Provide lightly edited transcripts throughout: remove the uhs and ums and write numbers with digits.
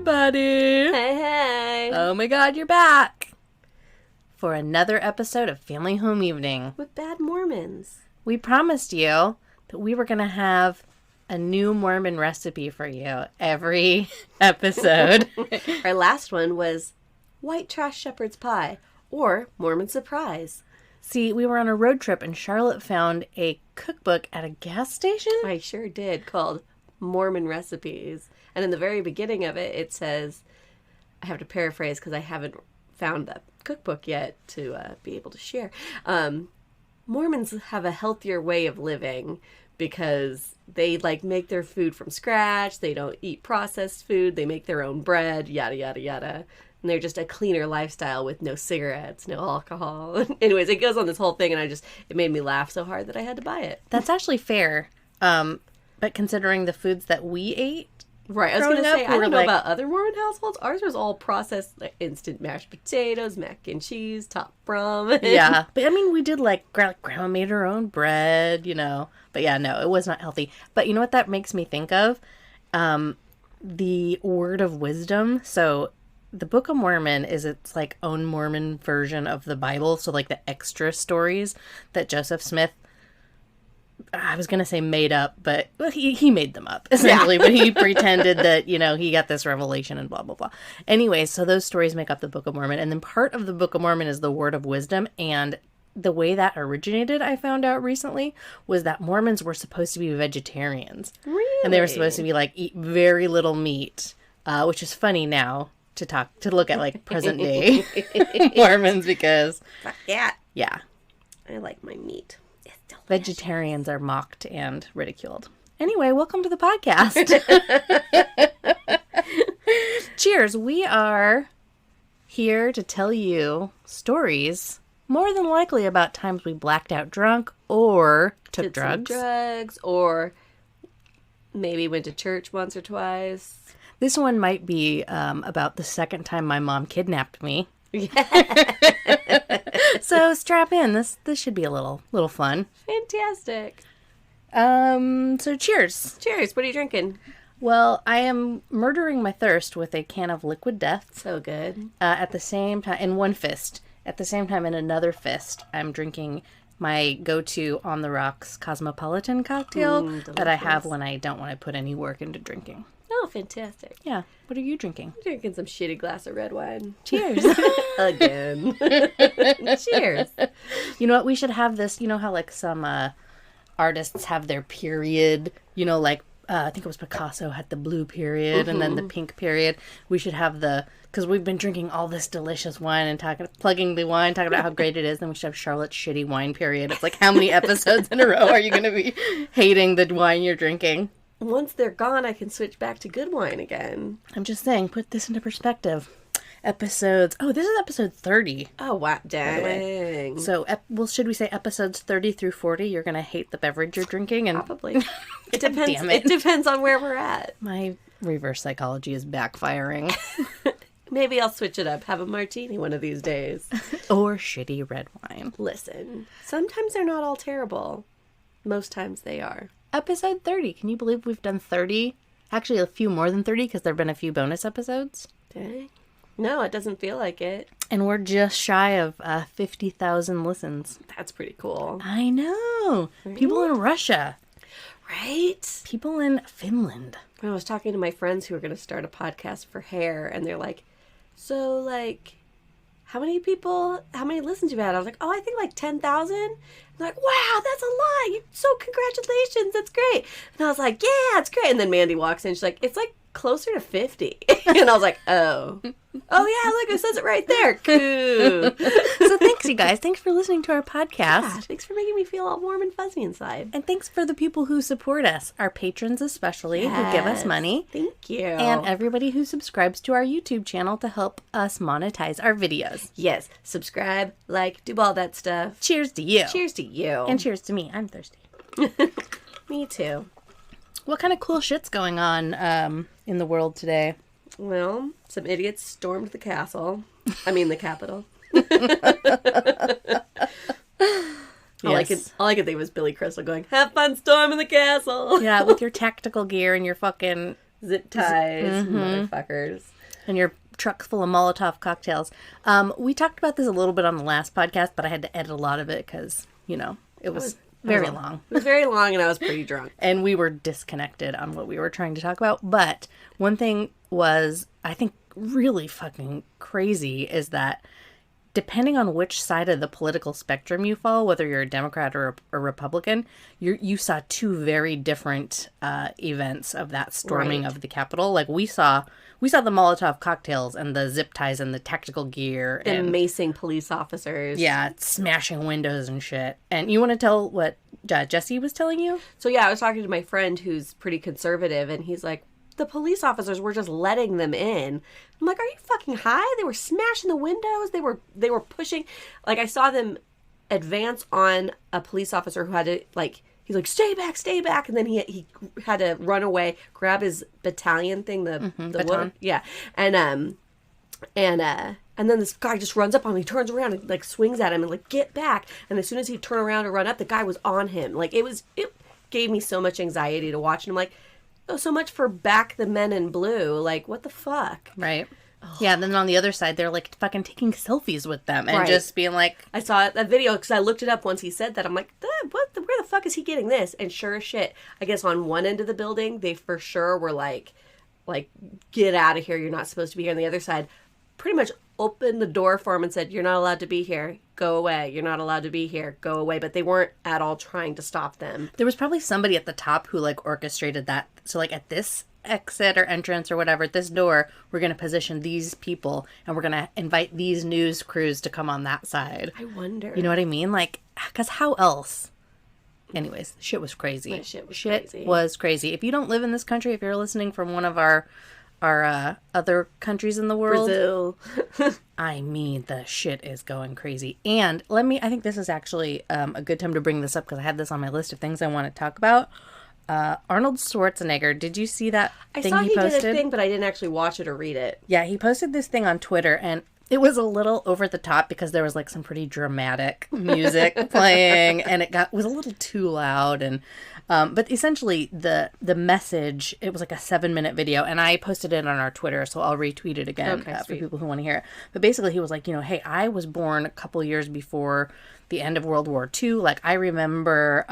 everybody! Hey! Oh my god, you're back! For another episode of Family Home Evening. With Bad Mormons. We promised you that we were going to have a new Mormon recipe for you every episode. Our last one was white trash shepherd's pie, or Mormon surprise. See, we were on a road trip and Charlotte found a cookbook at a gas station. I sure did, called Mormon Recipes. And in the very beginning of it, it says, I have to paraphrase because I haven't found the cookbook yet to be able to share. Mormons have a healthier way of living because they make their food from scratch. They don't eat processed food. They make their own bread, yada, yada, yada. And they're just a cleaner lifestyle with no cigarettes, no alcohol. Anyways, it goes on this whole thing, and it made me laugh so hard that I had to buy it. That's actually fair. But considering the foods that we ate, right, I was going to say, I don't know about other Mormon households. Ours was all processed, instant mashed potatoes, mac and cheese, top ramen. Yeah, but I mean, we did grandma made her own bread, But yeah, no, it was not healthy. But you know what that makes me think of? The word of wisdom. So the Book of Mormon is its own Mormon version of the Bible. So the extra stories that Joseph Smith, I was going to say made up, but he made them up, essentially. Yeah. But he pretended that, he got this revelation and blah, blah, blah. Anyway, so those stories make up the Book of Mormon. And then part of the Book of Mormon is the word of wisdom. And the way that originated, I found out recently, was that Mormons were supposed to be vegetarians. Really? And they were supposed to be eat very little meat, which is funny now to look at present day Mormons because... Fuck yeah. Yeah. I like my meat. Vegetarians are mocked and ridiculed. Anyway, welcome to the podcast. Cheers. We are here to tell you stories, more than likely about times we blacked out drunk or took drugs. Or maybe went to church once or twice. This one might be about the second time my mom kidnapped me. Yeah. So strap in. This should be a little fun. Fantastic. So cheers. Cheers. What are you drinking? Well, I am murdering my thirst with a can of liquid death. So good. At the same time, in one fist. At the same time, in another fist, I'm drinking my go-to on the rocks cosmopolitan cocktail that I have when I don't want to put any work into drinking. Oh, fantastic. Yeah. What are you drinking? I'm drinking some shitty glass of red wine. Cheers. Again. Cheers. You know what? We should have this, how some artists have their period, I think it was Picasso had the blue period and then the pink period. We should have because we've been drinking all this delicious wine and plugging the wine, talking about how great it is. Then we should have Charlotte's shitty wine period. It's how many episodes in a row are you going to be hating the wine you're drinking? Once they're gone, I can switch back to good wine again. I'm just saying, put this into perspective. This is episode 30. Oh, wow. Dang. So, should we say episodes 30 through 40, you're going to hate the beverage you're drinking? And probably. It depends. Damn it. It depends on where we're at. My reverse psychology is backfiring. Maybe I'll switch it up. Have a martini one of these days. Or shitty red wine. Listen, sometimes they're not all terrible. Most times they are. Episode 30. Can you believe we've done 30? Actually, a few more than 30 because there have been a few bonus episodes. Dang. No, it doesn't feel like it. And we're just shy of 50,000 listens. That's pretty cool. I know. Right? People in Russia. Right? People in Finland. I was talking to my friends who are going to start a podcast for hair, and they're like, so, how many listens you had? I was like, I think 10,000. They're like, wow, that's a lot. So congratulations. That's great. And I was like, yeah, it's great. And then Mandy walks in. She's like, it's closer to 50. And I was like, oh yeah, look, it says it right there. Cool. So thanks, you guys. Thanks for listening to our podcast. Yeah, thanks for making me feel all warm and fuzzy inside. And thanks for the people who support us, our patrons especially, who give us money. Thank you. And everybody who subscribes to our YouTube channel to help us monetize our videos. Yes, subscribe, do all that stuff. Cheers to you. Cheers to you. And cheers to me. I'm thirsty. Me too. What kind of cool shit's going on in the world today? Well, some idiots stormed the castle. I mean, the Capitol. All I could think was Billy Crystal going, "Have fun storming the castle." Yeah, with your tactical gear and your fucking zip ties, motherfuckers. And your truck full of Molotov cocktails. We talked about this a little bit on the last podcast, but I had to edit a lot of it because, it was very long. It was very long, and I was pretty drunk. And we were disconnected on what we were trying to talk about. But one thing was, I think, really fucking crazy is that depending on which side of the political spectrum you fall, whether you're a Democrat or a Republican, you saw two very different events of that storming of the Capitol. Like we saw the Molotov cocktails and the zip ties and the tactical gear and macing police officers. Yeah, smashing windows and shit. And you want to tell what Jesse was telling you? So yeah, I was talking to my friend who's pretty conservative, and he's like, the police officers were just letting them in. I'm like, are you fucking high? They were smashing the windows. They were pushing. Like, I saw them advance on a police officer who had to, like, he's like, stay back. And then he had to run away, grab his battalion thing, the baton. wood. Yeah. And then this guy just runs up on him. He turns around and, like, swings at him and, like, get back. And as soon as he turned around to run up, the guy was on him. Like, it gave me so much anxiety to watch. And I'm like, oh, so much for back the men in blue. Like, what the fuck? Right. Oh. Yeah, and then on the other side, they're, like, fucking taking selfies with them and just being like... I saw that video because I looked it up once he said that. I'm like, where the fuck is he getting this? And sure as shit, I guess on one end of the building, they for sure were like, get out of here. You're not supposed to be here. On the other side, pretty much opened the door for him and said, you're not allowed to be here. Go away. You're not allowed to be here. Go away. But they weren't at all trying to stop them. There was probably somebody at the top who, like, orchestrated that. So, like, at this exit or entrance or whatever, at this door, we're going to position these people and we're going to invite these news crews to come on that side. I wonder. You know what I mean? Like, because how else? Anyways, shit was crazy. That shit was crazy. If you don't live in this country, if you're listening from one of our other countries in the world, Brazil. I mean, the shit is going crazy. And I think this is actually a good time to bring this up because I had this on my list of things I want to talk about. Arnold Schwarzenegger, did you see that thing he posted? I saw he did a thing, but I didn't actually watch it or read it. Yeah, he posted this thing on Twitter, and it was a little over the top because there was, like, some pretty dramatic music playing, and was a little too loud. And but essentially, the message, it was like a 7-minute video, and I posted it on our Twitter, so I'll retweet it again for people who want to hear it. But basically, he was like, hey, I was born a couple years before the end of World War II. Like, I remember,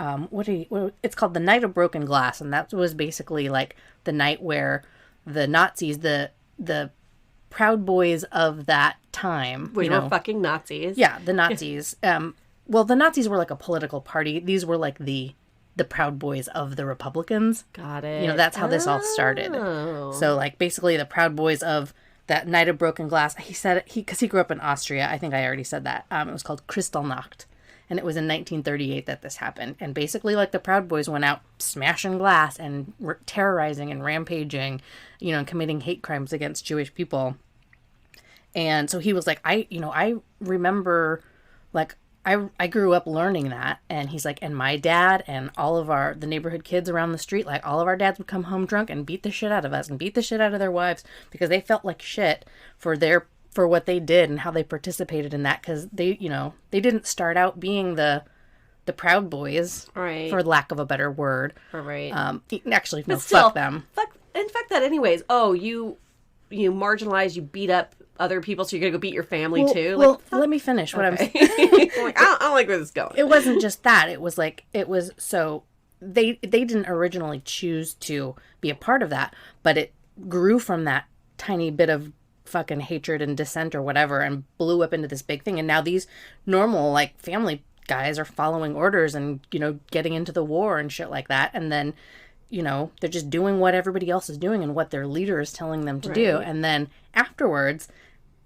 it's called the Night of Broken Glass, and that was basically, like, the night where the Nazis, the Proud Boys of that time. Which were fucking Nazis. Yeah, the Nazis. Well, the Nazis were like a political party. These were like the Proud Boys of the Republicans. Got it. That's how this all started. So, like, basically the Proud Boys of that Night of Broken Glass. He said, because he grew up in Austria. I think I already said that. It was called Kristallnacht. And it was in 1938 that this happened. And basically, like, the Proud Boys went out smashing glass and terrorizing and rampaging, and committing hate crimes against Jewish people. And so he was like, I remember, like, I grew up learning that. And he's like, and my dad and all of the neighborhood kids around the street, like, all of our dads would come home drunk and beat the shit out of us and beat the shit out of their wives because they felt like shit for what they did and how they participated in that, because they didn't start out being the Proud Boys, right, for lack of a better word. Right. Actually, no, fuck them. Fuck that anyways. Oh, you marginalize, you beat up other people, so you're gonna go beat your family too? Well, let me finish what I'm saying. I'm like, I don't like where this is going. It wasn't just that. It was so they didn't originally choose to be a part of that, but it grew from that tiny bit of fucking hatred and dissent or whatever and blew up into this big thing. And now these normal, like, family guys are following orders and, getting into the war and shit like that. And then, they're just doing what everybody else is doing and what their leader is telling them to do. And then afterwards,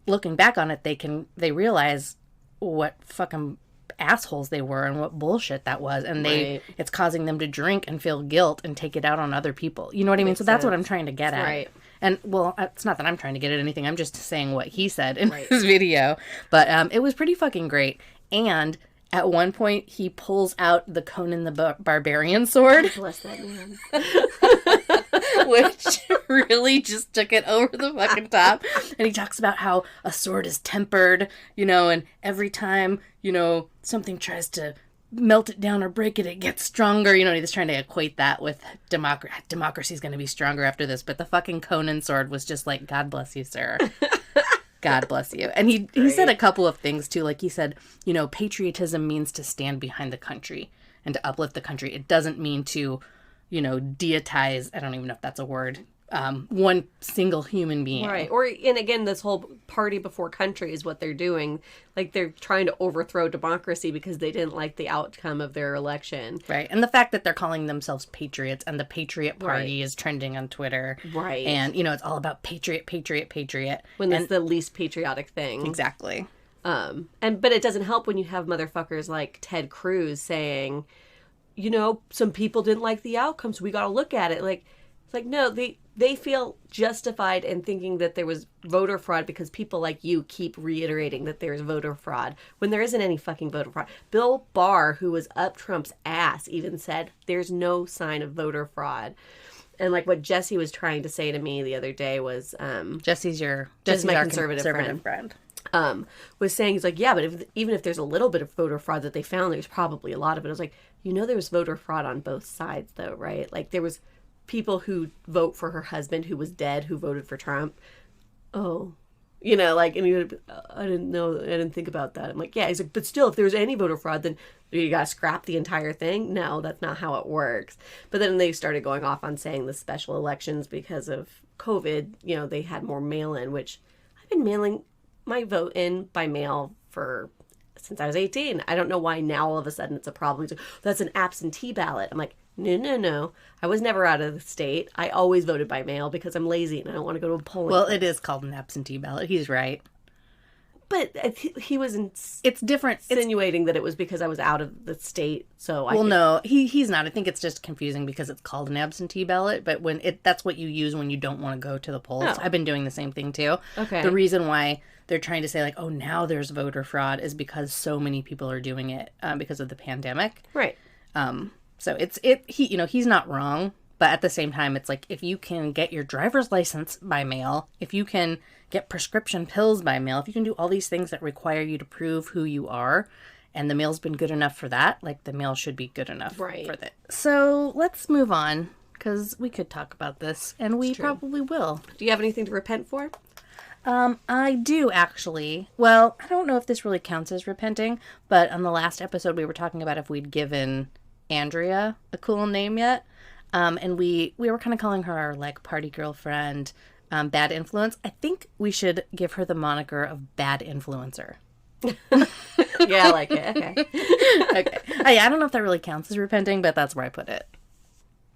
looking back on it, they realize what fucking assholes they were and what bullshit that was. And it's causing them to drink and feel guilt and take it out on other people. You know what I mean? So that's what I'm trying to get at. Right. And, well, it's not that I'm trying to get at anything. I'm just saying what he said in his video. But it was pretty fucking great. And at one point, he pulls out the Conan the Barbarian sword. Bless that man. Which really just took it over the fucking top. And he talks about how a sword is tempered, and every time, something tries to melt it down or break it, it gets stronger. You know, he's trying to equate that with democracy's going to be stronger after this. But the fucking Conan sword was just like, God bless you, sir. God bless you. And he said a couple of things too. Like he said, you know, patriotism means to stand behind the country and to uplift the country. It doesn't mean to, you know, deitize, I don't even know if that's a word, one single human being. Right. Or, and again, this whole party before country is what they're doing. Like, they're trying to overthrow democracy because they didn't like the outcome of their election. Right. And the fact that they're calling themselves patriots and the Patriot Party is trending on Twitter. Right. And, you know, it's all about patriot. When it's the least patriotic thing. Exactly. But it doesn't help when you have motherfuckers like Ted Cruz saying, you know, some people didn't like the outcome, so we got to look at it. Like, it's like, no, they feel justified in thinking that there was voter fraud because people like you keep reiterating that there's voter fraud when there isn't any fucking voter fraud. Bill Barr, who was up Trump's ass, even said there's no sign of voter fraud. And like what Jesse was trying to say to me the other day was... Jesse's my our conservative friend. Was saying, he's like, yeah, but even if there's a little bit of voter fraud that they found, there's probably a lot of it. I was like, you know, there was voter fraud on both sides, though, right? Like, there was people who vote for her husband who was dead who voted for Trump. Oh, you know, like, and I didn't know, I didn't think about that. I'm like, yeah, he's like, but still, if there's any voter fraud, then you got to scrap the entire thing. No, that's not how it works. But then they started going off on saying the special elections because of COVID, you know, they had more mail-in, which I've been mailing my vote in by mail since I was 18. I don't know why now all of a sudden it's a problem. He's like, that's an absentee ballot. I'm like, no. I was never out of the state. I always voted by mail because I'm lazy and I don't want to go to a polling. Well, it is called an absentee ballot. He's right. But he was it's different. Insinuating that it was because I was out of the state. So no, he's not. I think it's just confusing because it's called an absentee ballot. But that's what you use when you don't want to go to the polls. Oh. I've been doing the same thing too. Okay. The reason why they're trying to say like, oh, now there's voter fraud is because so many people are doing it because of the pandemic. Right. So he's not wrong. But at the same time, it's like, if you can get your driver's license by mail, if you can get prescription pills by mail, if you can do all these things that require you to prove who you are, and the mail's been good enough for that, like, the mail should be good enough for that. So let's move on, because we could talk about this, and we probably will. Do you have anything to repent for? I do, actually. Well, I don't know if this really counts as repenting, but on the last episode, we were talking about if we'd given Andrea a cool name yet. And we were kind of calling her our, like, party girlfriend, bad influence. I think we should give her the moniker of bad influencer. Yeah, I like it. Okay. Okay. I don't know if that really counts as repenting, but that's where I put it.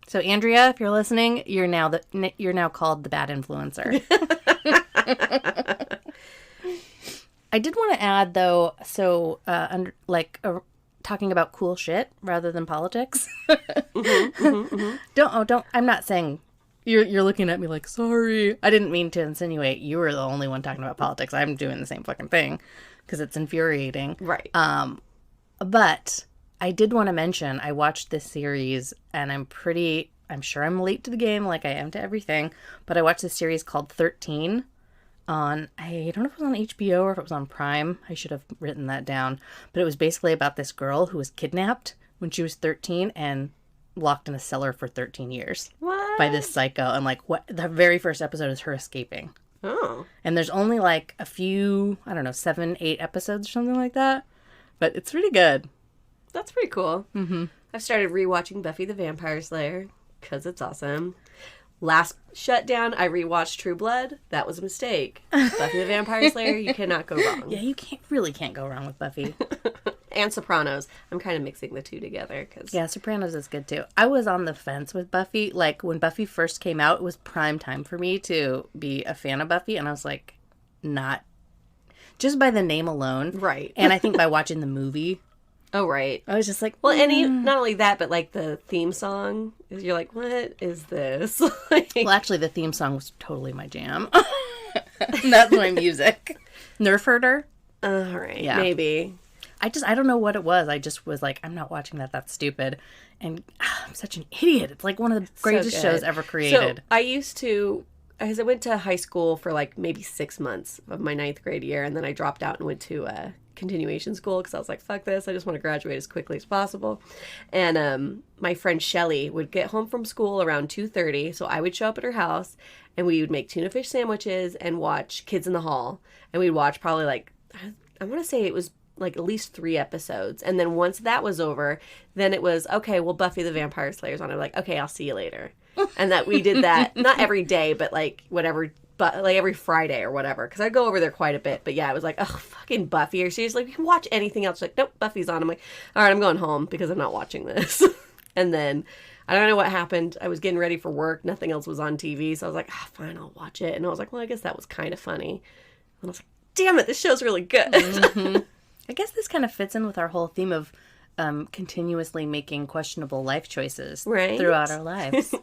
So, Andrea, if you're listening, you're now called the bad influencer. I did want to add, though, so, talking about cool shit rather than politics. Don't. I'm not saying you're looking at me like, sorry. I didn't mean to insinuate you were the only one talking about politics. I'm doing the same fucking thing because it's infuriating. Right. But I did want to mention I watched this series and I'm sure I'm late to the game like I am to everything, but I watched this series called 13 on, I don't know if it was on HBO or if it was on Prime. I should have written that down. But it was basically about this girl who was kidnapped when she was 13 and locked in a cellar for 13 years. What? By this psycho. And like, the very first episode is her escaping. Oh. And there's only like a few, 7, 8 episodes or something like that. But it's pretty good. That's pretty cool. Mm-hmm. I've started rewatching Buffy the Vampire Slayer because it's awesome. Last shutdown, I rewatched True Blood. That was a mistake. Buffy the Vampire Slayer, you cannot go wrong. Yeah, you can't go wrong with Buffy. And Sopranos. I'm kind of mixing the two together. Yeah, Sopranos is good too. I was on the fence with Buffy. Like, when Buffy first came out, it was prime time for me to be a fan of Buffy. And I was like, not just by the name alone. Right. And I think by watching the movie. Oh, right. I was just like, well, not only that, but like the theme song, you're like, what is this? Well, actually, the theme song was totally my jam. That's my music. Nerf Herder? All right. Yeah. Maybe. I don't know what it was. I just was like, I'm not watching that. That's stupid. And I'm such an idiot. It's like one of the greatest shows ever created. So I used to, because I went to high school for like maybe 6 months of my 9th grade year, and then I dropped out and went to continuation school because I was like, fuck this. I just want to graduate as quickly as possible. And my friend Shelly would get home from school around 2:30. So I would show up at her house and we would make tuna fish sandwiches and watch Kids in the Hall. And we'd watch probably like, I want to say it was like at least 3 episodes. And then once that was over, then it was, okay, well, Buffy the Vampire Slayer's on. I'm like, okay, I'll see you later. And that we did that, not every day, but like whatever, but like every Friday or whatever. Because I go over there quite a bit. But yeah, I was like, oh, fucking Buffy. Or she's like, we can watch anything else. She's like, nope, Buffy's on. I'm like, all right, I'm going home because I'm not watching this. And then I don't know what happened. I was getting ready for work. Nothing else was on TV. So I was like, fine, I'll watch it. And I was like, well, I guess that was kind of funny. And I was like, damn it, this show's really good. Mm-hmm. I guess this kind of fits in with our whole theme of continuously making questionable life choices throughout our lives.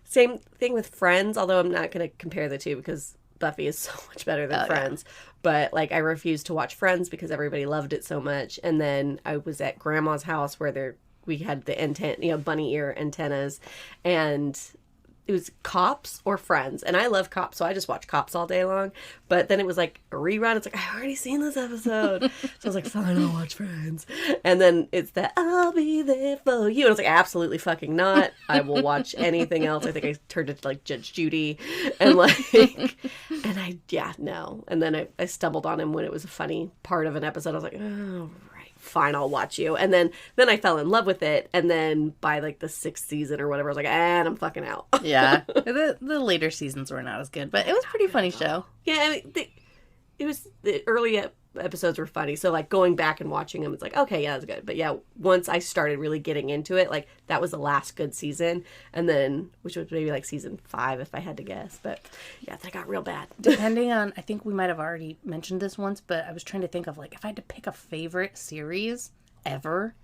Same thing with Friends, although I'm not going to compare the two because Buffy is so much better than Friends. Yeah. But like I refused to watch Friends because everybody loved it so much. And then I was at Grandma's house where we had the antenna, bunny ear antennas, and it was Cops or Friends. And I love Cops, so I just watch Cops all day long. But then it was like a rerun. It's like, I've already seen this episode. So I was like, fine, I'll watch Friends. And then it's that, I'll be there for you. And I was like, absolutely fucking not. I will watch anything else. I think I turned it to like Judge Judy. And no. And then I stumbled on him when it was a funny part of an episode. I was like, oh, fine, I'll watch you. And then I fell in love with it. And then by like the 6th season or whatever, I was like, and I'm fucking out. Yeah. The later seasons were not as good, but it was a pretty funny show. Yeah, I mean, the early episodes were funny. So like going back and watching them, it's like, okay, yeah, that's good. But yeah, once I started really getting into it, like that was the last good season. And then, which was maybe like season 5 if I had to guess. But yeah, that got real bad. Depending on, I think we might have already mentioned this once, but I was trying to think of like, if I had to pick a favorite series ever,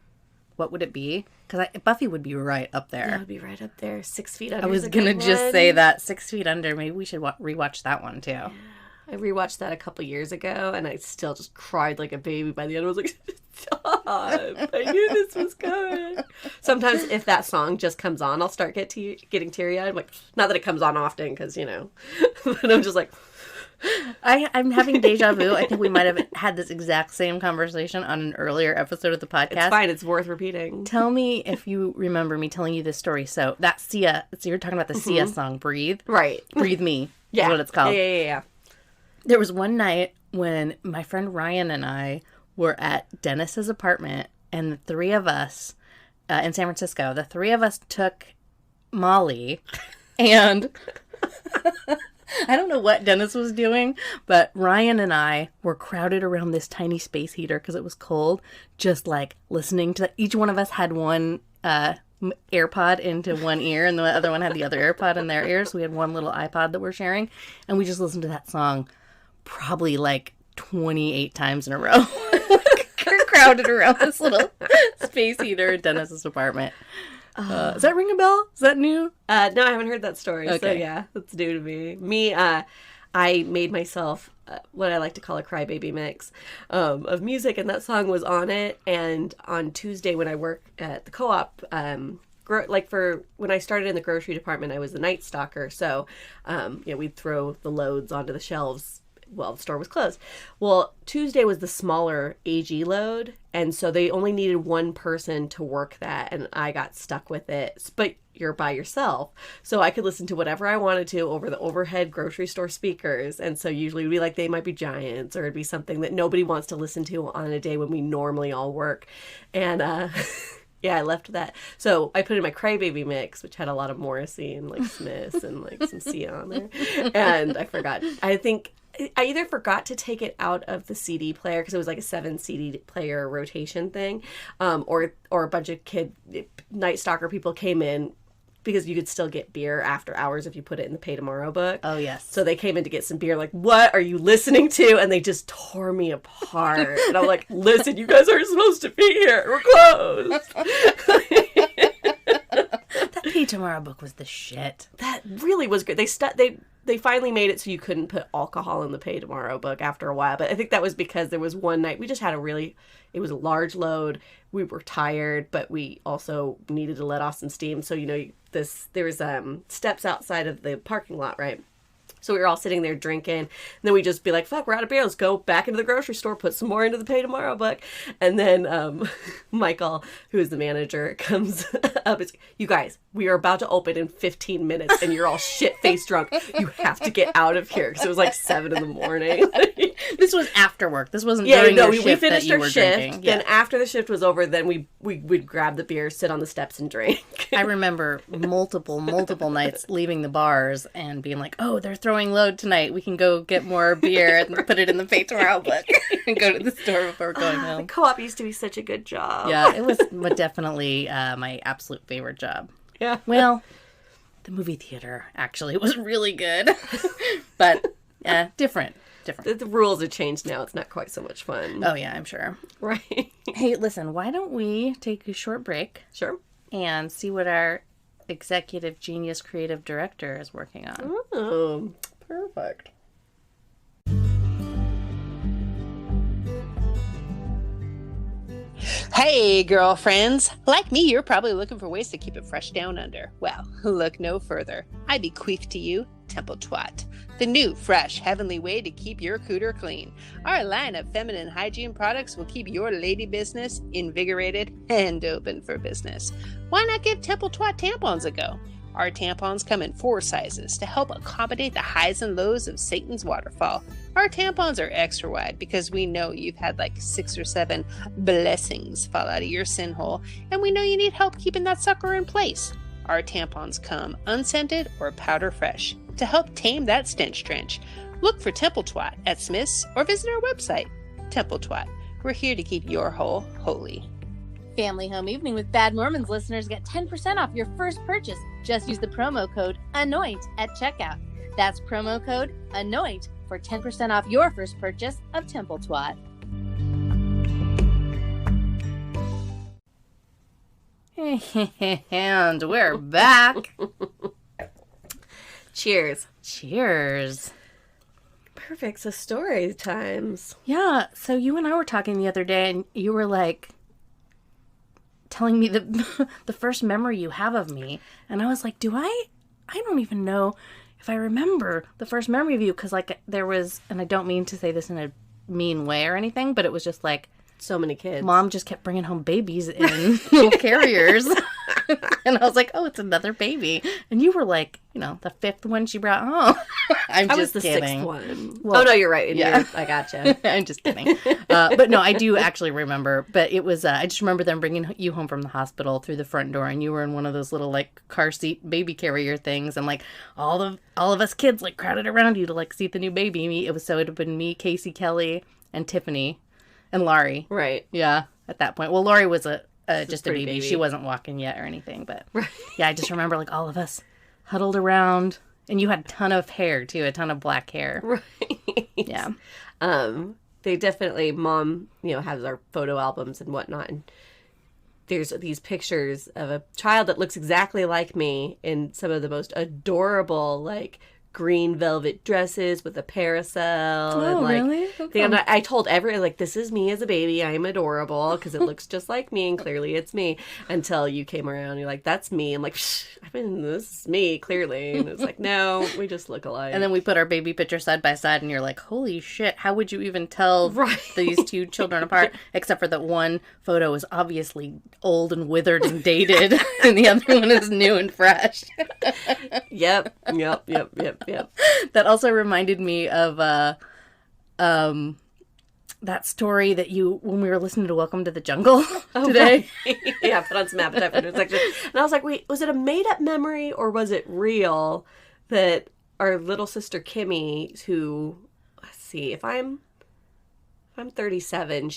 what would it be? Because Buffy would be right up there. That would be right up there. 6 Feet Under. I was going to just say that. 6 Feet Under. Maybe we should rewatch that one too. Yeah. I rewatched that a couple years ago, and I still just cried like a baby by the end. I was like, stop. I knew this was good. Sometimes if that song just comes on, I'll start getting teary-eyed. Like, not that it comes on often, because, but I'm just like... I'm having deja vu. I think we might have had this exact same conversation on an earlier episode of the podcast. It's fine. It's worth repeating. Tell me if you remember me telling you this story. So that Sia, so you're talking about the Sia song, Breathe. Right. Breathe Me. Yeah. Is what it's called. Yeah. There was one night when my friend Ryan and I were at Dennis's apartment, and the 3 of us in San Francisco, the 3 of us took Molly, and I don't know what Dennis was doing, but Ryan and I were crowded around this tiny space heater because it was cold, just like listening to each one of us had one AirPod into one ear, and the other one had the other AirPod in their ear, so we had one little iPod that we're sharing, and we just listened to that song probably like 28 times in a row. Crowded around this little space heater in Dennis's apartment. Does that ring a bell? Is that new? No, I haven't heard that story. Okay. So yeah, that's new to me. I made myself what I like to call a crybaby mix of music, and that song was on it. And on Tuesday when I work at the co-op, for when I started in the grocery department, I was the night stalker. So, we'd throw the loads onto the shelves while the store was closed. Well, Tuesday was the smaller AG load, and so they only needed one person to work that, and I got stuck with it. But you're by yourself, so I could listen to whatever I wanted to over the overhead grocery store speakers. And so usually it'd be like They Might Be Giants, or it'd be something that nobody wants to listen to on a day when we normally all work. And yeah, I left that. So I put in my Crybaby mix, which had a lot of Morrissey and like Smiths and like some Sia on there. And I forgot. I think I either forgot to take it out of the CD player because it was like a 7 CD player rotation thing, or a bunch of Night Stalker people came in because you could still get beer after hours if you put it in the Pay Tomorrow book. Oh, yes. So they came in to get some beer, like, what are you listening to? And they just tore me apart. And I'm like, listen, you guys aren't supposed to be here. We're closed. That Pay Tomorrow book was the shit. That really was good. They finally made it so you couldn't put alcohol in the Pay Tomorrow book after a while. But I think that was because there was one night we just had it was a large load. We were tired, but we also needed to let off some steam. So, there was steps outside of the parking lot, right? So we were all sitting there drinking. And then we'd just be like, fuck, we're out of beer. Let's go back into the grocery store, put some more into the pay tomorrow book. And then Michael, who is the manager, comes up. It's, you guys, we are about to open in 15 minutes and you're all shit-faced drunk. You have to get out of here. Because it was like 7 in the morning. This was after work. This wasn't during your shift. We finished that you our were shift. drinking. Then after the shift was over, then we would grab the beer, sit on the steps, and drink. I remember multiple nights leaving the bars and being like, "Oh, they're throwing load tonight. We can go get more beer and put it in the pay tomorrow book and go to the store before going home." The co-op used to be such a good job. Yeah, it was definitely my absolute favorite job. Yeah. Well, the movie theater actually was really good, but different. The rules have changed now. It's not quite so much fun. Oh, yeah, I'm sure. Right. Hey, listen, why don't we take a short break? Sure. And see what our executive genius creative director is working on. Oh, perfect. Hey, girlfriends. Like me, you're probably looking for ways to keep it fresh down under. Well, look no further. I bequeath to you Temple Twat, the new, fresh, heavenly way to keep your cooter clean. Our line of feminine hygiene products will keep your lady business invigorated and open for business. Why not give Temple Twat tampons a go? Our tampons come in 4 sizes to help accommodate the highs and lows of Satan's waterfall. Our tampons are extra wide because we know you've had like 6 or 7 blessings fall out of your sin hole, and we know you need help keeping that sucker in place. Our tampons come unscented or powder fresh to help tame that stench trench. Look for Temple Twat at Smith's or visit our website, Temple Twat. We're here to keep your hole holy. Family Home Evening with Bad Mormons listeners get 10% off your first purchase. Just use the promo code ANOINT at checkout. That's promo code ANOINT for 10% off your first purchase of Temple Twat. And we're back. Cheers. Cheers. Perfect. So story times. Yeah, so you and I were talking the other day, and you were like telling me the first memory you have of me, and I was like, I don't even know if I remember the first memory of you, because like there was, and I don't mean to say this in a mean way or anything, but it was just like so many kids. Mom just kept bringing home babies in little carriers. And I was like, oh, it's another baby. And you were like, the 5th one she brought home. I was the kidding. 6th one. Well, oh, no, you're right. Yeah. I gotcha. I'm just kidding. But no, I do actually remember. But it was, I just remember them bringing you home from the hospital through the front door. And you were in one of those little like car seat baby carrier things. And like all of us kids like crowded around you to like see the new baby. It would have been me, Casey, Kelly, and Tiffany. And Laurie. Right. Yeah, at that point. Well, Laurie was just a baby. baby. She wasn't walking yet or anything. But right. Yeah, I just remember like all of us huddled around. And you had a ton of hair, too. A ton of black hair. Right. Yeah. They definitely, Mom, has our photo albums and whatnot. And there's these pictures of a child that looks exactly like me in some of the most adorable, like, green velvet dresses with a parasol. Oh, and like, really? Okay. And I told everyone, like, this is me as a baby. I am adorable because it looks just like me, and clearly it's me. Until you came around, and you're like, that's me. I'm like, this is me, clearly. And it's like, no, we just look alike. And then we put our baby picture side by side, and you're like, holy shit, how would you even tell these 2 children apart? Except for that one photo is obviously old and withered and dated, and the other one is new and fresh. Yep. That also reminded me of that story that when we were listening to Welcome to the Jungle today. Right. Yeah, put on some appetite for section. And I was like, wait, was it a made-up memory or was it real that our little sister Kimmy, who, let's see, if I'm 37,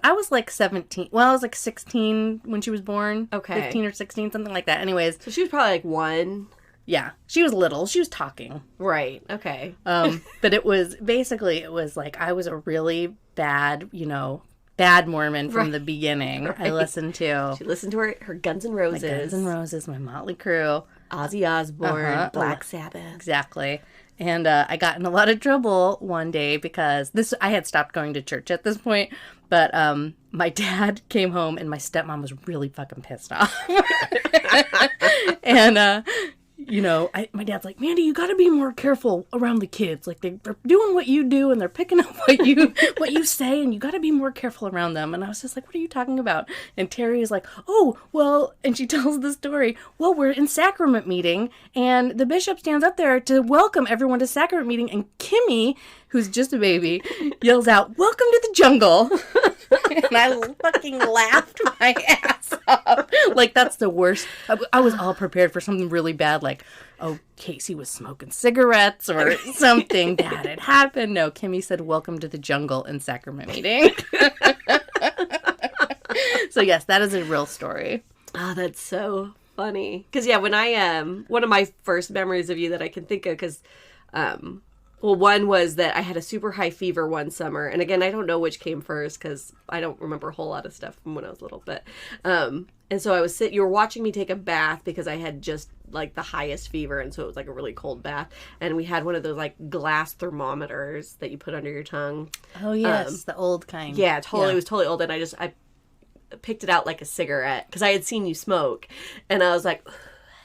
I was like 17. Well, I was like 16 when she was born. Okay. 15 or 16, something like that. Anyways. So she was probably like 1. Yeah. She was little. She was talking. Right. Okay. But it was like I was a really bad, bad Mormon from the beginning. Right. I listened to. She listened to her Guns N' Roses. My Guns N' Roses, my Motley Crue. Ozzy Osbourne, Black Sabbath. Exactly. And I got in a lot of trouble one day because I had stopped going to church at this point, but my dad came home and my stepmom was really fucking pissed off. And my dad's like, Mandy, you got to be more careful around the kids. Like they're doing what you do and they're picking up what you say, and you got to be more careful around them. And I was just like, what are you talking about? And Terry is like, oh, well, and she tells the story. Well, we're in sacrament meeting and the bishop stands up there to welcome everyone to sacrament meeting. And Kimmy, who's just a baby, yells out, welcome to the jungle. And I fucking laughed my ass off. Like, that's the worst. I was all prepared for something really bad, like, oh, Casey was smoking cigarettes or something bad had happened. No, Kimmy said, welcome to the jungle in sacrament meeting. So, yes, that is a real story. Oh, that's so funny. Because, yeah, when one of my first memories of you that I can think of, because, well, one was that I had a super high fever one summer. And again, I don't know which came first because I don't remember a whole lot of stuff from when I was little. But, and so you were watching me take a bath because I had just like the highest fever. And so it was like a really cold bath. And we had one of those like glass thermometers that you put under your tongue. Oh, yes. The old kind. Yeah, totally. Yeah. It was totally old. And I picked it out like a cigarette because I had seen you smoke. And I was like,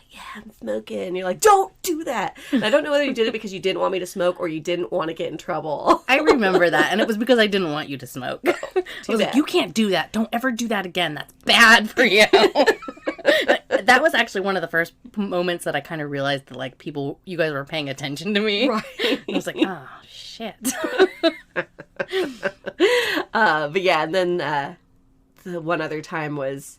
yeah, I'm smoking. And you're like, don't do that. And I don't know whether you did it because you didn't want me to smoke or you didn't want to get in trouble. I remember that. And it was because I didn't want you to smoke. I was like, you can't do that. Don't ever do that again. That's bad for you. That was actually one of the first moments that I kind of realized that, like, you guys were paying attention to me. Right. I was like, oh, shit. But yeah, and then the one other time was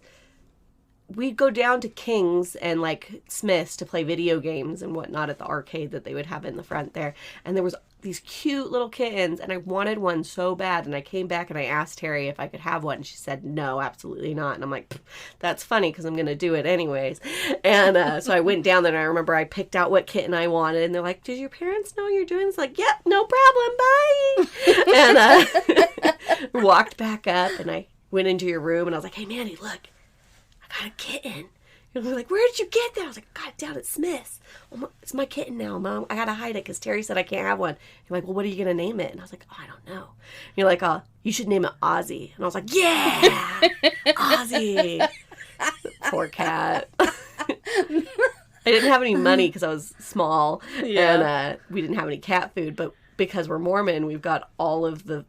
we'd go down to King's and like Smith's to play video games and whatnot at the arcade that they would have in the front there. And there was these cute little kittens and I wanted one so bad. And I came back and I asked Terry if I could have one. And she said, no, absolutely not. And I'm like, that's funny because I'm going to do it anyways. And so I went down there and I remember I picked out what kitten I wanted. And they're like, did your parents know you're doing this? Like, yep, no problem. Bye. And walked back up and I went into your room and I was like, hey, Mandy, look. Got a kitten. You're like, where did you get that? I was like, got it down at Smith's. Oh, it's my kitten now, Mom. I gotta hide it because Terry said I can't have one. You're like, well, what are you gonna name it? And I was like, oh, I don't know. You're like, you should name it Ozzy. And I was like, yeah, Ozzy. Poor cat. I didn't have any money because I was small, and we didn't have any cat food. But because we're Mormon, we've got all of the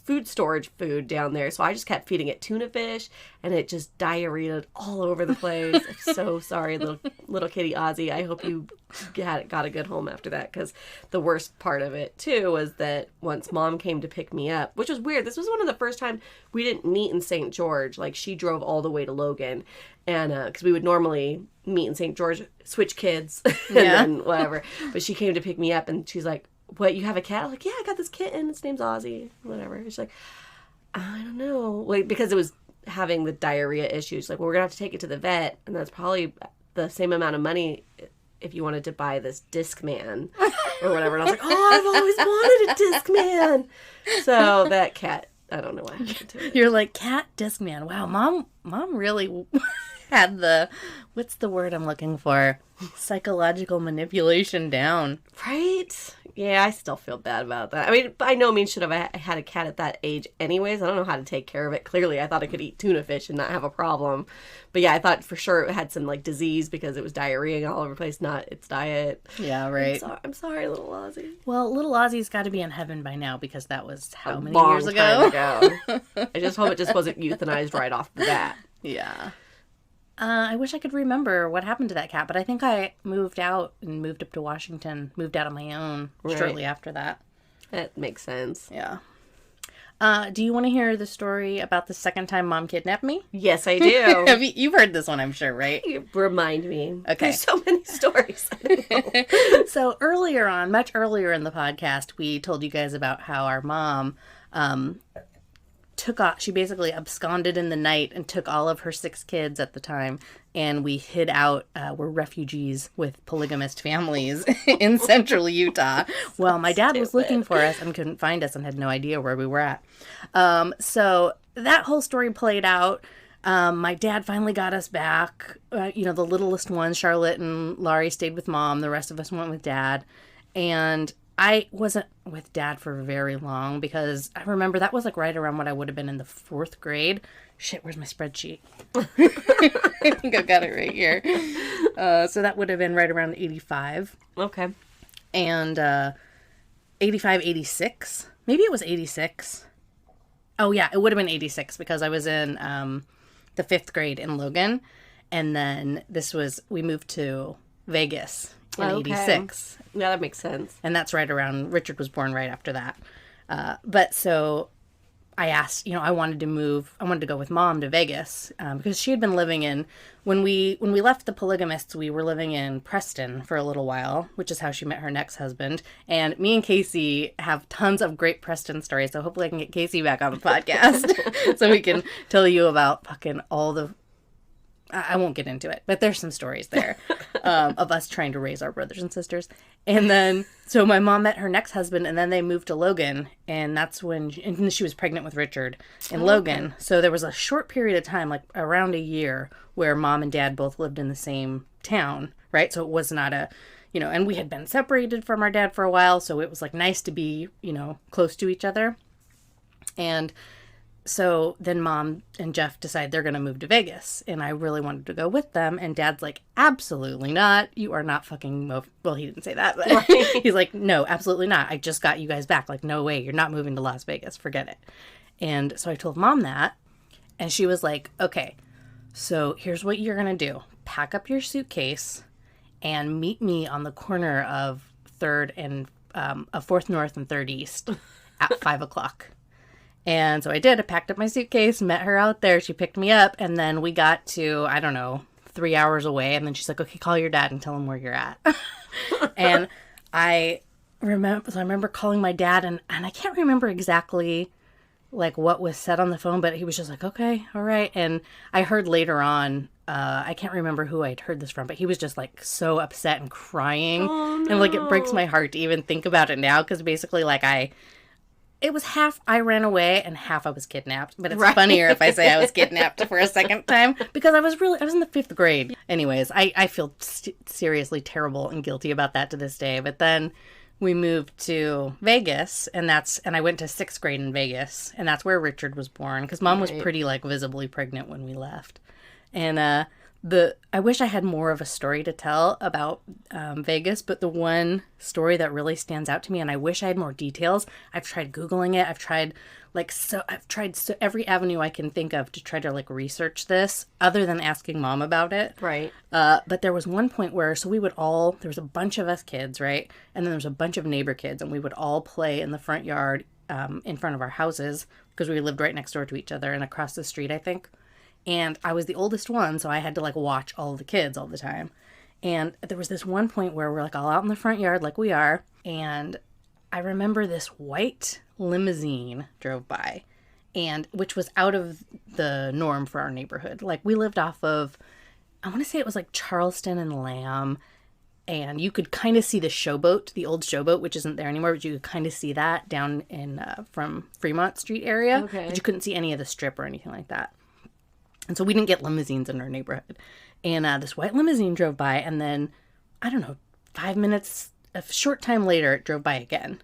food storage food down there, so I just kept feeding it tuna fish and it just diarrheaed all over the place. I'm so sorry, little kitty Ozzy. I hope you got a good home after that, because the worst part of it too was that once Mom came to pick me up, which was weird, this was one of the first time we didn't meet in St. George. Like, she drove all the way to Logan, and because we would normally meet in St. George, switch kids and then whatever, but she came to pick me up and she's like, what, you have a cat? I'm like, yeah, I got this kitten. Its name's Ozzy. Whatever. She's like, I don't know. Like, because it was having the diarrhea issues. Like, well, we're going to have to take it to the vet. And that's probably the same amount of money if you wanted to buy this Discman or whatever. And I was like, oh, I've always wanted a Discman. So that cat, I don't know what happened to it. You're like, cat Discman. Wow, Mom really had the, what's the word I'm looking for? Psychological manipulation down. Right? Yeah, I still feel bad about that. I mean, by no means should have I had a cat at that age anyways. I don't know how to take care of it. Clearly, I thought I could eat tuna fish and not have a problem. But yeah, I thought for sure it had some like disease because it was diarrheaing all over the place, not its diet. Yeah, right. I'm sorry, little Ozzy. Well, little Ozzy's got to be in heaven by now because that was how many long years ago? Time ago. I just hope it just wasn't euthanized right off the bat. Yeah. I wish I could remember what happened to that cat, but I think I moved out and moved up to Washington, moved out on my own shortly after that. That makes sense. Yeah. Do you want to hear the story about the second time Mom kidnapped me? Yes, I do. You've heard this one, I'm sure, right? Remind me. Okay. There's so many stories. So much earlier in the podcast, we told you guys about how our mom she basically absconded in the night and took all of her 6 kids at the time, and we hid out. We're refugees with polygamist families in central Utah. Well, my dad was looking for us and couldn't find us and had no idea where we were at. So that whole story played out. My dad finally got us back. The littlest ones, Charlotte and Laurie, stayed with Mom. The rest of us went with Dad. And I wasn't with Dad for very long because I remember that was like right around when I would have been in the 4th grade. Shit, where's my spreadsheet? I think I got it right here. So that would have been right around 85. Okay. And 85, 86. Maybe it was 86. Oh, yeah, it would have been 86 because I was in the 5th grade in Logan. And then we moved to Vegas in 86. Yeah, that makes sense. And that's right around, Richard was born right after that. But so I asked, I wanted to go with Mom to Vegas because she had been living in, when we left the polygamists, we were living in Preston for a little while, which is how she met her next husband. And me and Casey have tons of great Preston stories. So hopefully I can get Casey back on the podcast so we can tell you about fucking all the, I won't get into it, but there's some stories there of us trying to raise our brothers and sisters. And then, so my mom met her next husband, and then they moved to Logan, and that's when and she was pregnant with Richard in Logan. Okay. So there was a short period of time, like around a year, where Mom and Dad both lived in the same town, right? So it was not and we had been separated from our dad for a while, so it was like nice to be, close to each other. And so then Mom and Jeff decide they're going to move to Vegas, and I really wanted to go with them, and Dad's like, absolutely not. You are not fucking well, he didn't say that, but right. He's like, no, absolutely not. I just got you guys back. Like, no way. You're not moving to Las Vegas. Forget it. And so I told Mom that, and she was like, okay, so here's what you're going to do. Pack up your suitcase and meet me on the corner of 3rd and of 4th North and 3rd East at 5 o'clock. And so I did. I packed up my suitcase, met her out there. She picked me up, and then we got to, 3 hours away. And then she's like, okay, call your dad and tell him where you're at. And I remember calling my dad, and I can't remember exactly like what was said on the phone, but he was just like, okay, all right. And I heard later on, I can't remember who I'd heard this from, but he was just like so upset and crying. Oh, no. And like, it breaks my heart to even think about it now, because basically like it was half I ran away and half I was kidnapped. But it's funnier if I say I was kidnapped for a second time, because I was in the 5th grade. Anyways, I feel seriously terrible and guilty about that to this day. But then we moved to Vegas, and I went to 6th grade in Vegas, and that's where Richard was born, because Mom was pretty like visibly pregnant when we left. And I wish I had more of a story to tell about Vegas, but the one story that really stands out to me, and I wish I had more details. I've tried Googling it. I've tried every avenue I can think of to try to like research this, other than asking Mom about it. Right. But there was one point where, so there was a bunch of us kids, right? And then there was a bunch of neighbor kids, and we would all play in the front yard in front of our houses, because we lived right next door to each other and across the street, I think. And I was the oldest one, so I had to like watch all the kids all the time. And there was this one point where we're like all out in the front yard like we are, and I remember this white limousine drove by, and which was out of the norm for our neighborhood. Like, we lived off of, I want to say it was like Charleston and Lamb, and you could kind of see the showboat, the old showboat, which isn't there anymore, but you could kind of see that down in from Fremont Street area. Okay. But you couldn't see any of the strip or anything like that. And so we didn't get limousines in our neighborhood. And this white limousine drove by, and then, 5 minutes, a short time later, it drove by again.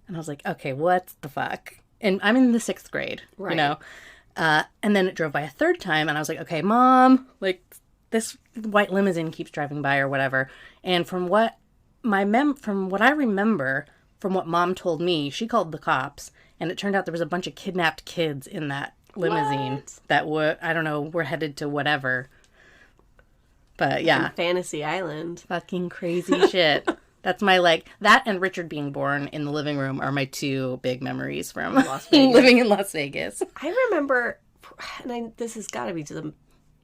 And I was like, okay, what the fuck? And I'm in the 6th grade, right. And then it drove by a 3rd time, and I was like, okay, Mom, like, this white limousine keeps driving by or whatever. And from what I remember, from what Mom told me, she called the cops, and it turned out there was a bunch of kidnapped kids in that limousine that were headed to whatever. But yeah, Fantasy Island, fucking crazy shit. That's my that and Richard being born in the living room are my 2 big memories from Las Vegas. Living in Las Vegas. I remember, and this has got to be some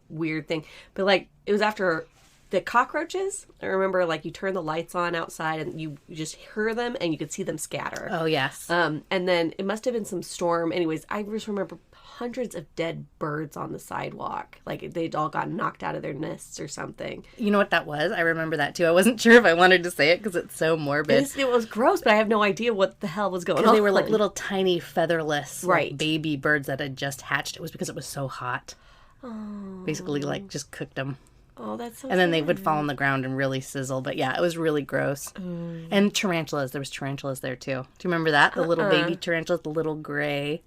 weird thing, but it was after the cockroaches. I remember you turn the lights on outside and you just hear them and you could see them scatter. Oh yes. And then it must have been some storm. Anyways, I just remember hundreds of dead birds on the sidewalk. They'd all got knocked out of their nests or something. You know what that was? I remember that too. I wasn't sure if I wanted to say it because it's so morbid. It was gross, but I have no idea what the hell was going on. They were little tiny featherless baby birds that had just hatched. It was because it was so hot. Oh. Basically just cooked them. Oh, that's so And then they would sad. fall on the ground and really sizzle. But yeah, it was really gross. And tarantulas. There was tarantulas there too. Do you remember that? The little baby tarantulas, the little gray.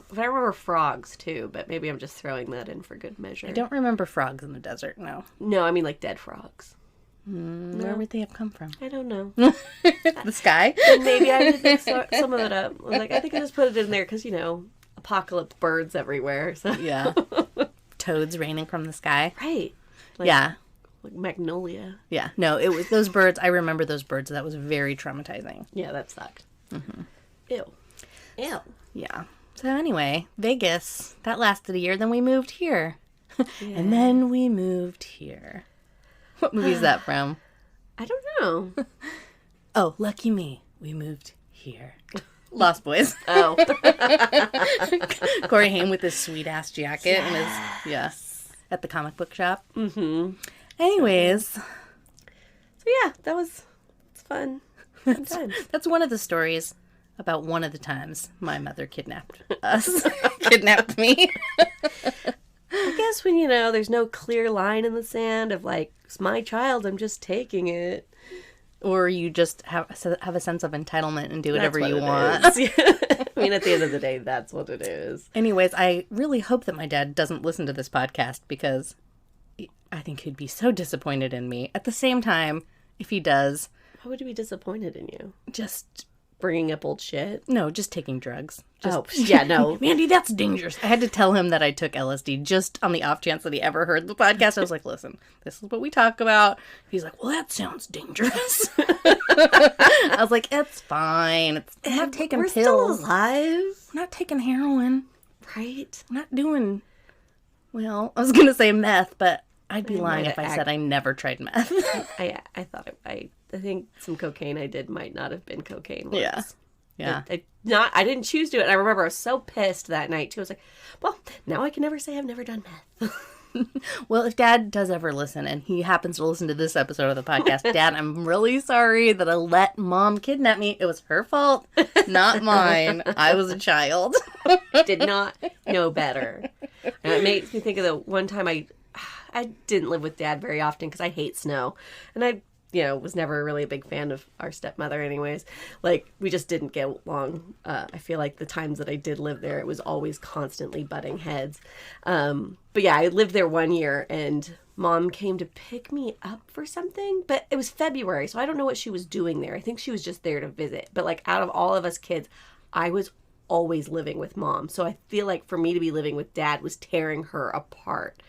But I remember frogs too, but maybe I'm just throwing that in for good measure. I don't remember frogs in the desert, no. No, I mean like dead frogs. Where would they have come from? I don't know. The sky? And maybe I did make some of it up. I was like, I think I just put it in there because, apocalypse birds everywhere. So. Yeah. Toads raining from the sky. Right. Like, Yeah. Like magnolia. Yeah. No, it was those birds. I remember those birds. That was very traumatizing. Yeah, that sucked. Ew. Ew. Yeah. So anyway, Vegas, that lasted a year. Then we moved here. And then we moved here. What movie is that from? I don't know. Oh, lucky me. We moved here. Lost Boys. Oh. Corey Haim with his sweet ass jacket and his at the comic book shop. Mm-hmm. Anyways, So yeah, it's fun. that's one of the stories about one of the times my mother kidnapped us. Kidnapped me. I guess when, there's no clear line in the sand of like, it's my child, I'm just taking it. Or you just have a sense of entitlement and do whatever you want. I mean, at the end of the day, that's what it is. Anyways, I really hope that my dad doesn't listen to this podcast because I think he'd be so disappointed in me. At the same time, if he does, Why would he be disappointed in you? just Bringing up old shit? no, just taking drugs. Just, Oh, yeah, no. Mandy, that's dangerous. I had to tell him that I took LSD just on the off chance that he ever heard the podcast. I was like, listen, this is what we talk about. He's like, well, that sounds dangerous. I was like, it's fine. I'm not taking We're pills. still alive. I'm not taking heroin. Right? I'm not doing, well, I was going to say meth, but I'd be lying might if I act- said I never tried meth. I thought I think some cocaine I did might not have been cocaine once. Yeah. Yeah. I didn't choose to do it. And I remember I was so pissed that night too. I was like, well, now I can never say I've never done meth. Well, if Dad does ever listen, and he happens to listen to this episode of the podcast, Dad, I'm really sorry that I let Mom kidnap me. It was her fault, not mine. I was a child. Did not know better. And it makes me think of the one time I didn't live with Dad very often because I hate snow. And I was never really a big fan of our stepmother anyways. Like, we just didn't get along. I feel like the times that I did live there, it was always constantly butting heads. But yeah, I lived there one year and Mom came to pick me up for something, but it was February, so I don't know what she was doing there. I think she was just there to visit. But like, out of all of us kids, I was always living with Mom. So I feel like for me to be living with Dad was tearing her apart.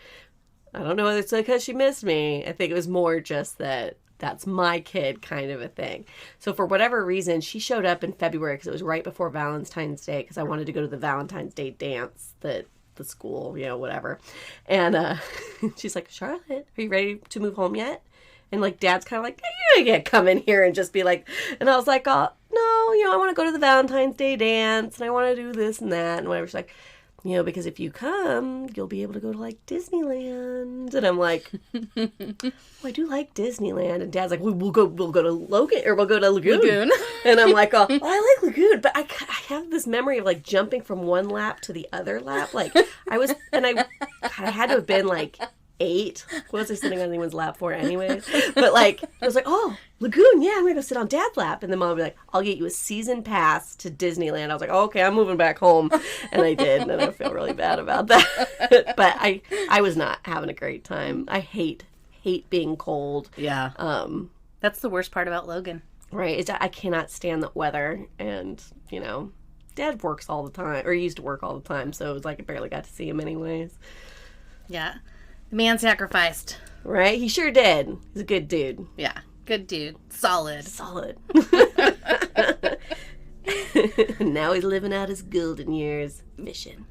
I don't know whether it's because she missed me. I think it was more just that that's my kid kind of a thing. So for whatever reason, she showed up in February because it was right before Valentine's Day because I wanted to go to the Valentine's Day dance that the school, whatever. And she's like, Charlotte, are you ready to move home yet? And like, Dad's kind of like, hey, you can't come in here and just be like, and I was like, oh, no, I want to go to the Valentine's Day dance and I want to do this and that and whatever. She's like, because if you come, you'll be able to go to like Disneyland. And I'm like, oh, I do like Disneyland. And Dad's like, we'll go to Logan or we'll go to Lagoon. And I'm like, oh, I like Lagoon, but I have this memory of like jumping from one lap to the other lap. Like I had to have been like 8. What was I sitting on anyone's lap for anyways? But like, I was like, oh, Lagoon, yeah, I'm going to go sit on Dad's lap. And then Mom would be like, I'll get you a season pass to Disneyland. I was like, oh, okay, I'm moving back home. And I did. And I feel really bad about that. But I was not having a great time. I hate being cold. Yeah. That's the worst part about Logan. Right. I cannot stand the weather. And, Dad works all the time, or he used to work all the time. So it was like I barely got to see him anyways. Yeah. The man sacrificed. Right? He sure did. He's a good dude. Yeah. Good dude. Solid. Now he's living out his golden years mission.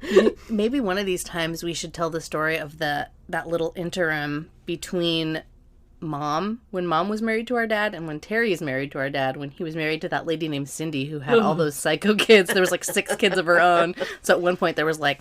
Maybe one of these times we should tell the story of that little interim between Mom, when Mom was married to our dad, and when Terry is married to our dad, when he was married to that lady named Cindy who had all those psycho kids. There was like 6 kids of her own. So at one point there was like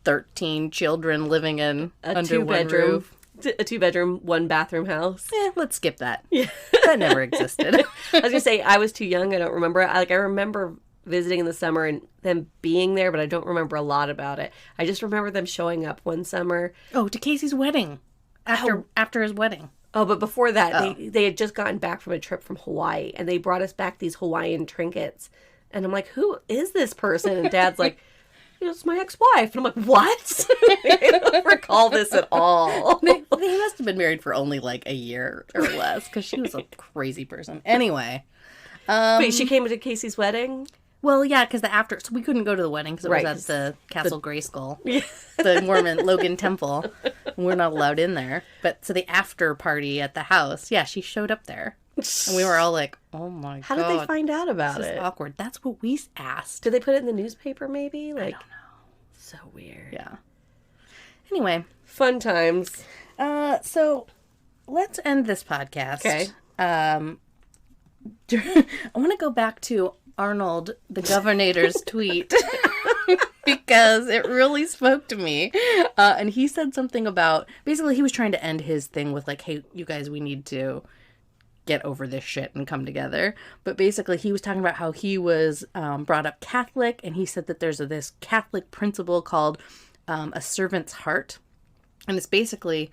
13 children living in under one roof. A 2-bedroom, 1-bathroom house. Let's skip that. Yeah. That never existed. I was going to say, I was too young. I don't remember. I remember visiting in the summer and them being there, but I don't remember a lot about it. I just remember them showing up one summer. Oh, to Casey's wedding. after his wedding. Oh, but before that, they had just gotten back from a trip from Hawaii, and they brought us back these Hawaiian trinkets. And I'm like, who is this person? And Dad's like, it's my ex-wife. And I'm like, what? I don't recall this at all. They must have been married for only like a year or less, because she was a crazy person. Anyway. Wait, she came to Casey's wedding? Well, yeah, because so we couldn't go to the wedding because it was at the Castle Grayskull, the Mormon Logan Temple. We're not allowed in there. But so the after party at the house, yeah, she showed up there. And we were all like, oh my God. How did they find out about this it? is awkward. That's what we asked. Did they put it in the newspaper maybe? Like, I don't know. So weird. Yeah. Anyway. Fun times. So let's end this podcast. Okay. I want to go back to Arnold, the governor's tweet, because it really spoke to me. And he said something about, basically he was trying to end his thing with like, hey, you guys, we need to get over this shit and come together. But basically he was talking about how he was brought up Catholic, and he said that there's this Catholic principle called a servant's heart. And it's basically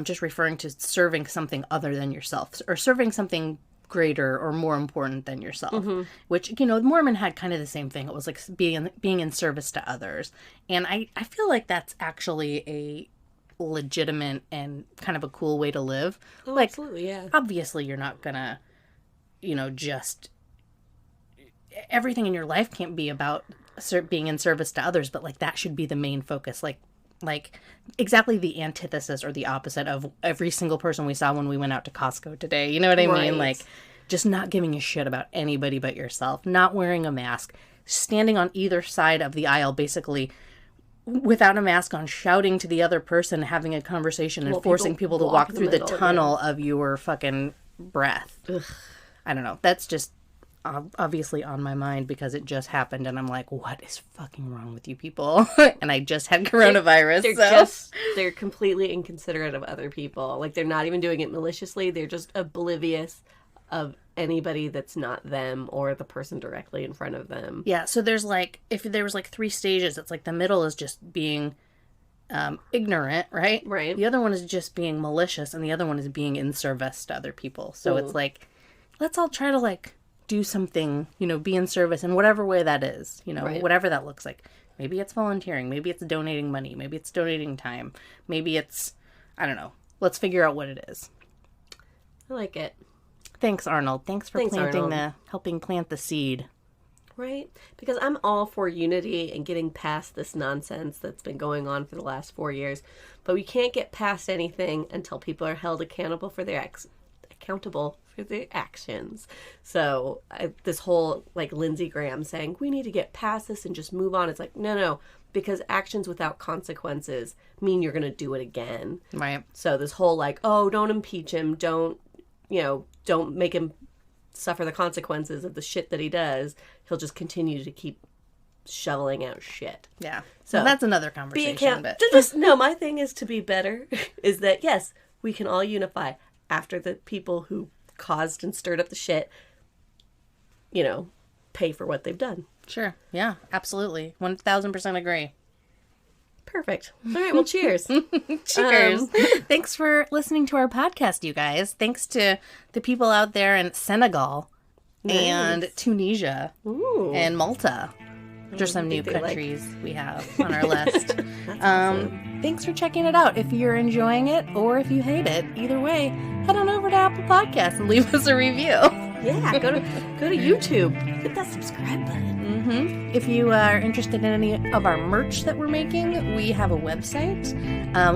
just referring to serving something other than yourself, or serving something greater or more important than yourself, which, you know, the Mormon had kind of the same thing. It was like being in service to others. And I feel like that's actually a legitimate and kind of a cool way to live. Oh, like, absolutely, yeah. Obviously, you're not gonna, you know, just everything in your life can't be about being in service to others, but like that should be the main focus. Like exactly the antithesis or the opposite of every single person we saw when we went out to Costco today. You know what I mean? Like just not giving a shit about anybody but yourself, not wearing a mask, standing on either side of the aisle, basically without a mask on, shouting to the other person, having a conversation, and forcing people to walk through the tunnel of your fucking breath. Ugh. I don't know. That's just obviously on my mind because it just happened, and I'm like, what is fucking wrong with you people? And I just had coronavirus. They're completely inconsiderate of other people. Like, they're not even doing it maliciously. They're just oblivious of anybody that's not them or the person directly in front of them. Yeah, so there's like, if there was like 3 stages, it's like the middle is just being ignorant, right? Right. The other one is just being malicious, and the other one is being in service to other people. So it's like, let's all try to like do something, you know, be in service in whatever way that is, you know, whatever that looks like. Maybe it's volunteering, maybe it's donating money, maybe it's donating time, maybe it's, I don't know. Let's figure out what it is. I like it. Thanks, Arnold. Thanks for helping plant the seed. Right? Because I'm all for unity and getting past this nonsense that's been going on for the last 4 years. But we can't get past anything until people are held accountable for their actions. So this whole, like, Lindsey Graham saying, we need to get past this and just move on. It's like, no. Because actions without consequences mean you're going to do it again. Right. So this whole, like, oh, don't impeach him. Don't make him suffer the consequences of the shit that he does. He'll just continue to keep shoveling out shit. Yeah. So that's another conversation. No, my thing is to be better. Is that, yes, we can all unify after the people who caused and stirred up the shit, you know, pay for what they've done. Sure. Yeah, absolutely. 1000% agree. Perfect. All right, well, cheers. Cheers. Thanks for listening to our podcast, you guys. Thanks to the people out there in Senegal and Tunisia and Malta. Those are some new countries we have on our list. Awesome. Thanks for checking it out. If you're enjoying it or if you hate it, either way, head on over to Apple Podcasts and leave us a review. Yeah, go to YouTube. Hit that subscribe button. Mm-hmm. If you are interested in any of our merch that we're making, we have a website.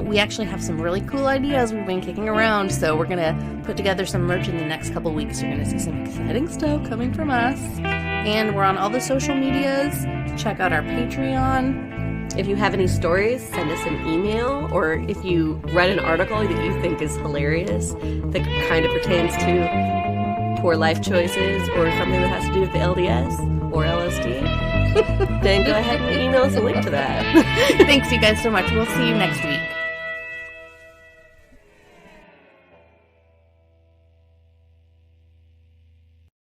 We actually have some really cool ideas we've been kicking around, so we're going to put together some merch in the next couple weeks. You're going to see some exciting stuff coming from us. And we're on all the social medias. Check out our Patreon. If you have any stories, send us an email, or if you read an article that you think is hilarious that kind of pertains to poor life choices or something that has to do with the LDS or LSD, then go ahead and email us a link to that. Thanks, you guys, so much. We'll see you next week.